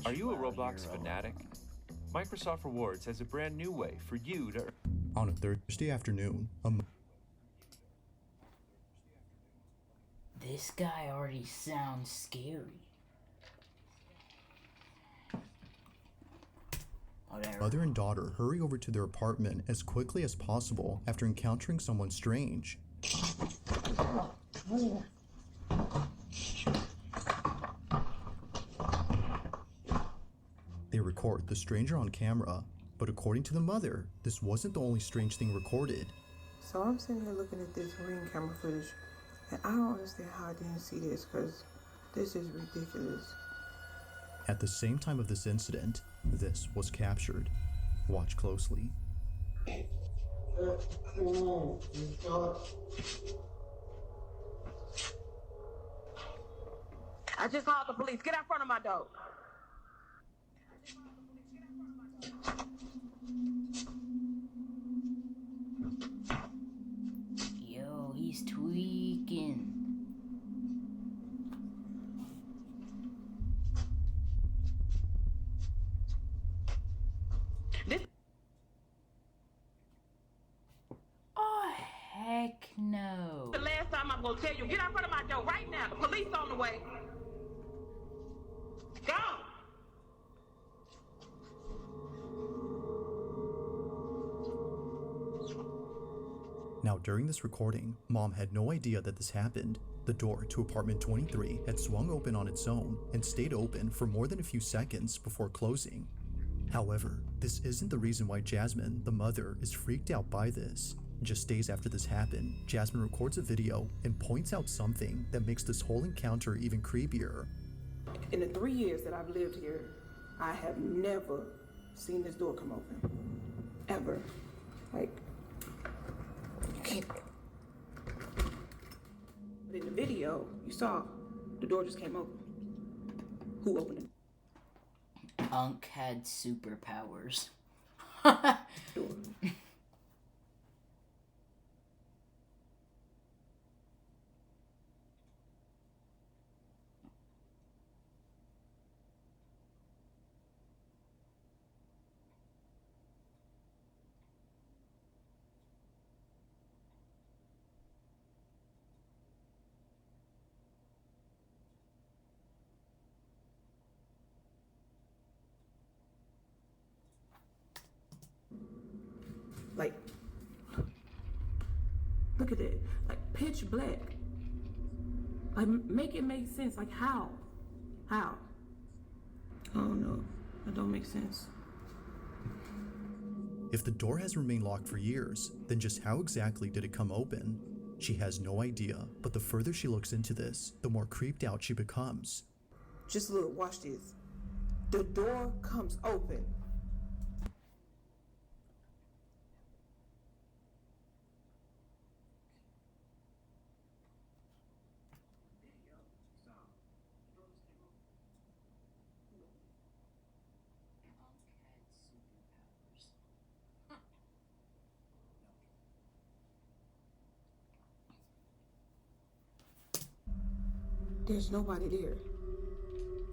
Are you a Roblox fanatic? Microsoft Rewards has a brand new way for you to... On a Thursday afternoon, This guy already sounds scary. Whatever. mother and daughter hurry over to their apartment as quickly as possible after encountering someone strange. They record the stranger on camera, but according to the mother, this wasn't the only strange thing recorded. So I'm sitting here looking at this ring camera footage, and I don't understand how I didn't see this, because this is ridiculous. At the same time of this incident, this was captured. Watch closely. I just called the police. Get out front of my door. Yo, he's tweaking. Oh, heck no. The last time I'm gonna tell you, get out front of my door right now. The police on the way. Go. Now, during this recording, Mom had no idea that this happened. The door to apartment 23 had swung open on its own and stayed open for more than a few seconds before closing. However, this isn't the reason why Jasmine, the mother, is freaked out by this. Just days after this happened, Jasmine records a video and points out something that makes this whole encounter even creepier. In the 3 years that I've lived here, I have never seen this door come open. Ever. Like, you can't. But in the video, you saw the door just came open. Who opened it? Unc had superpowers. Door. Like, look at it. Like, pitch black. Like, make it make sense. Like, how? How? I don't know. That don't make sense. If the door has remained locked for years, then just how exactly did it come open? She has no idea, but the further she looks into this, the more creeped out she becomes. Just look, watch this. The door comes open. There's nobody there.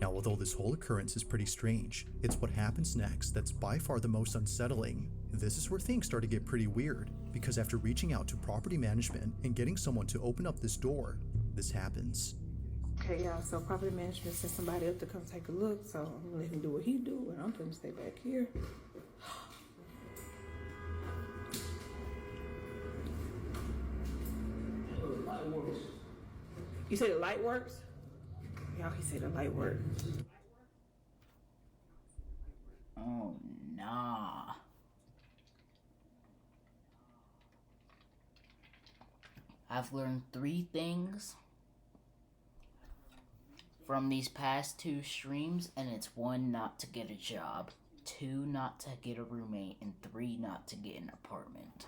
Now, although this whole occurrence is pretty strange, it's what happens next that's by far the most unsettling. This is where things start to get pretty weird, because after reaching out to property management and getting someone to open up this door, this happens. Okay, y'all, so property management sent somebody up to come take a look, so I'm gonna let him do what he do, and I'm gonna stay back here. You say the light works? Y'all, he said the light works. Oh, nah. I've learned 3 things from these past 2 streams, and it's 1, not to get a job, 2, not to get a roommate, and 3, not to get an apartment.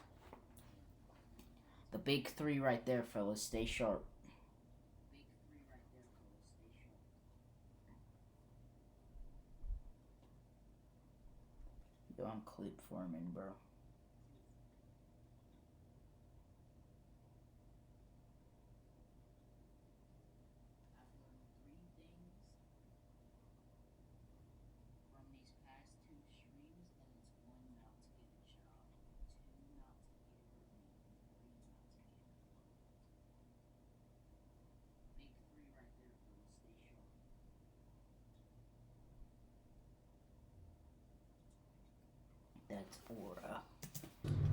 The big 3 right there, fellas. Stay sharp. Yo, I'm clip forming, bro. That's aura.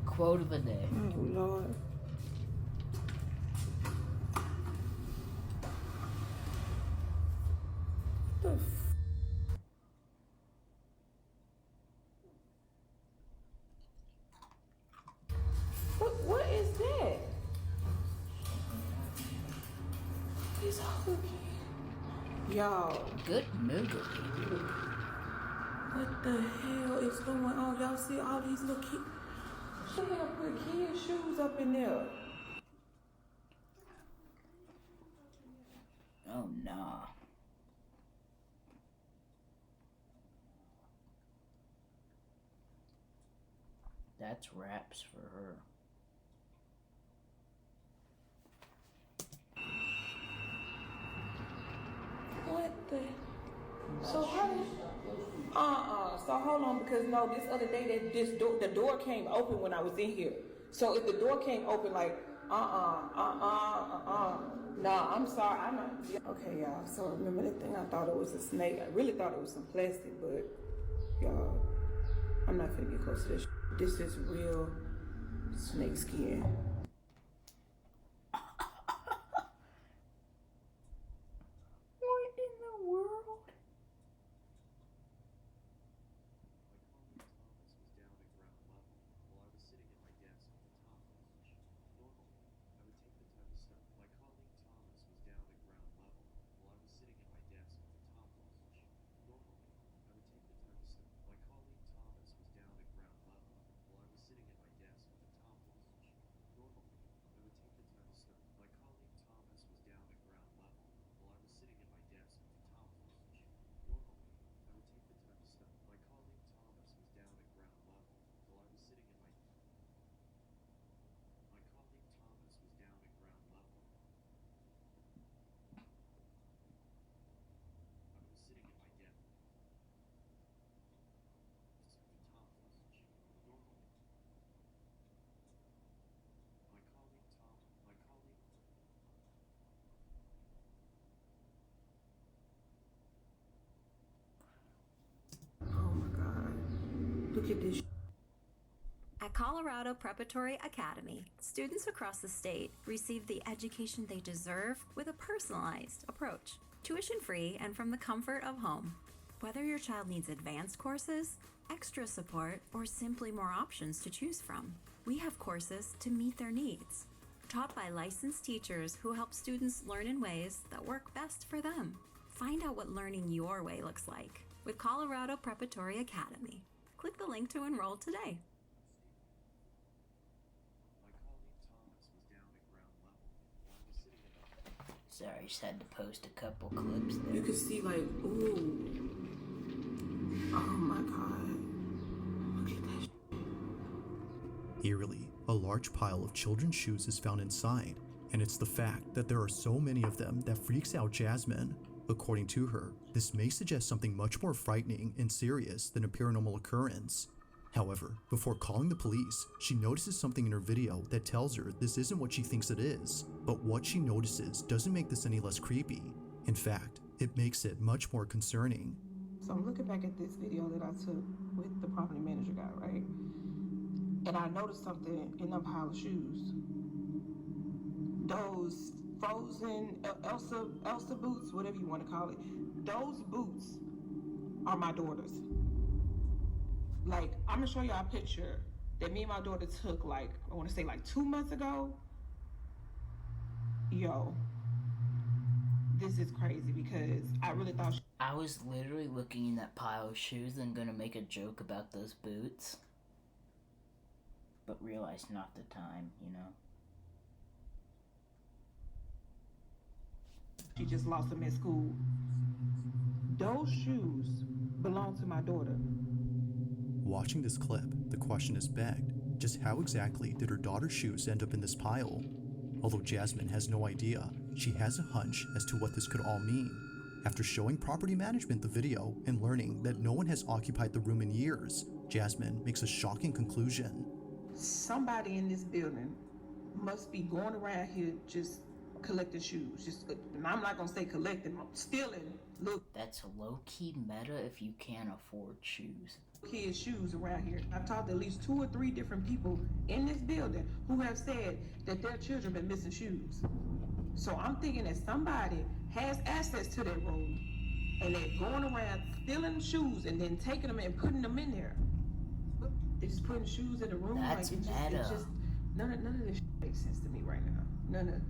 Quote of the day. Oh, Lord. The what is that? It's hooky. Y'all, Good movie. what the hell is going on? Y'all see all these little kids? She have put kids' shoes up in there. Oh, nah. That's raps for her. What the? So how did? So hold on, because no, this other day that the door came open when I was in here. So if the door came open, like, Nah, I'm sorry. I'm not. Okay, y'all. So remember that thing? I thought it was a snake. I really thought it was some plastic, but y'all, I'm not finna get close to this. This is real snake skin. What in the world? Oh my God! Look at this. At Colorado Preparatory Academy, students across the state receive the education they deserve with a personalized approach. Tuition-free and from the comfort of home. Whether your child needs advanced courses, extra support, or simply more options to choose from, we have courses to meet their needs. Taught by licensed teachers who help students learn in ways that work best for them. Find out what learning your way looks like with Colorado Preparatory Academy. Click the link to enroll today. Sorry, just had to post a couple clips there. You can see like, ooh. Oh my God! Look at that. Eerily, a large pile of children's shoes is found inside, and it's the fact that there are so many of them that freaks out Jasmine. According to her, this may suggest something much more frightening and serious than a paranormal occurrence. However, before calling the police, she notices something in her video that tells her this isn't what she thinks it is, but what she notices doesn't make this any less creepy. In fact, it makes it much more concerning. So I'm looking back at this video that I took with the property manager guy, right? And I noticed something in that pile of shoes. Those frozen Elsa boots, whatever you want to call it, those boots are my daughter's. Like, I'm gonna show y'all a picture that me and my daughter took, like, I want to say like 2 months ago. Yo, this is crazy because I really thought I was literally looking in that pile of shoes and gonna make a joke about those boots. But realized not the time, you know? she just lost them at school. Those shoes belong to my daughter. Watching this clip, the question is begged, just how exactly did her daughter's shoes end up in this pile? Although Jasmine has no idea, she has a hunch as to what this could all mean. After showing property management the video and learning that no one has occupied the room in years, Jasmine makes a shocking conclusion. Somebody in this building must be going around here just collecting shoes. And I'm not gonna say collecting, stealing. Look, That's low-key meta if you can't afford shoes. kids' shoes around here. I've talked to at least 2 or 3 different people in this building who have said that their children been missing shoes. So I'm thinking that somebody has access to that room and they're going around stealing shoes and then taking them and putting them in there. They're just putting shoes in the room. That's like meta. none of this makes sense to me right now. None of it.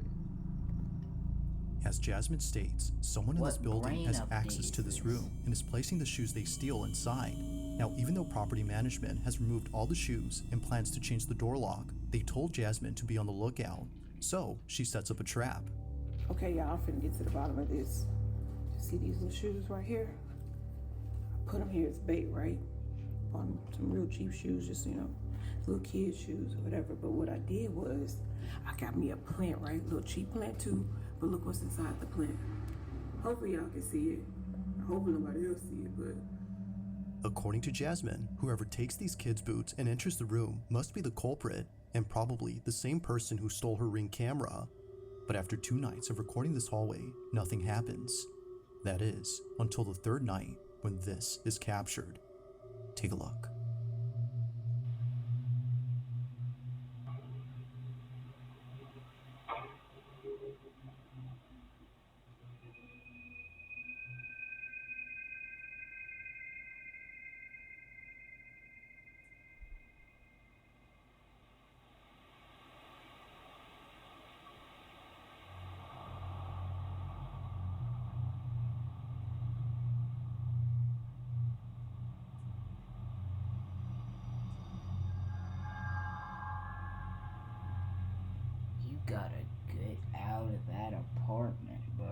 As Jasmine states, someone in this What building brain has update access is to this this? room and is placing the shoes they steal inside. Now, even though property management has removed all the shoes and plans to change the door lock, they told Jasmine to be on the lookout. So she sets up a trap. Okay, y'all, I'm finna get to the bottom of this. See these little shoes right here? I put them here as bait, right? On some real cheap shoes, just, little kids' shoes or whatever. But what I did was, I got me a plant, right? Little cheap plant too, but look what's inside the plant. Hopefully y'all can see it. I hope nobody else see it, but... According to Jasmine, whoever takes these kids' boots and enters the room must be the culprit, and probably the same person who stole her Ring camera. But after 2 nights of recording this hallway, nothing happens. That is, until the 3rd night, when this is captured. Take a look. You gotta get out of that apartment, bro.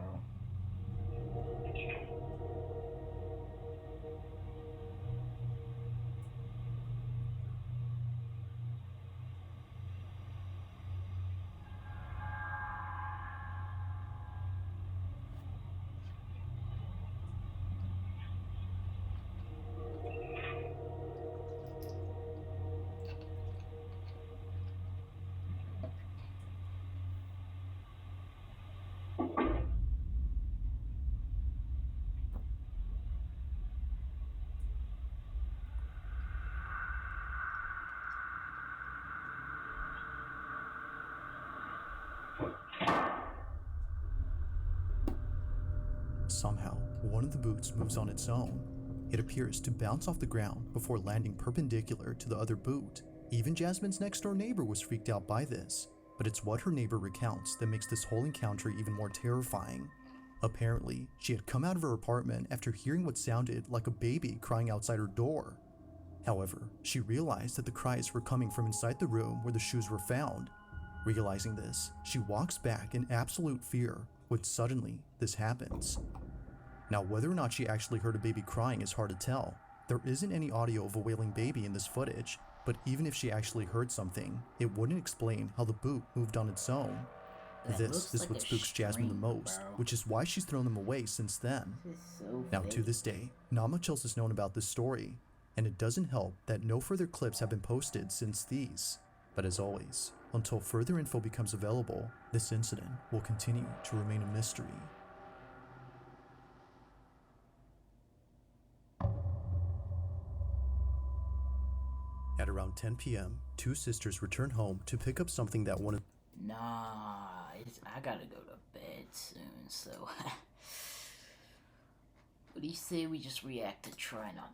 Somehow, one of the boots moves on its own. It appears to bounce off the ground before landing perpendicular to the other boot. Even Jasmine's next door neighbor was freaked out by this, but it's what her neighbor recounts that makes this whole encounter even more terrifying. Apparently, she had come out of her apartment after hearing what sounded like a baby crying outside her door. However, she realized that the cries were coming from inside the room where the shoes were found. Realizing this, she walks back in absolute fear when suddenly this happens. Now, whether or not she actually heard a baby crying is hard to tell. There isn't any audio of a wailing baby in this footage, but even if she actually heard something, it wouldn't explain how the boot moved on its own. That This looks is like what a spooks Jasmine the string, most, bro. which is why she's thrown them away since then. This is so Now, to fake. this day, not much else is known about this story, and it doesn't help that no further clips have been posted since these. But as always, until further info becomes available, this incident will continue to remain a mystery. At around 10 p.m., 2 sisters return home to pick up something that one of Nah, I gotta go to bed soon, so... What do you say we just react to Try Not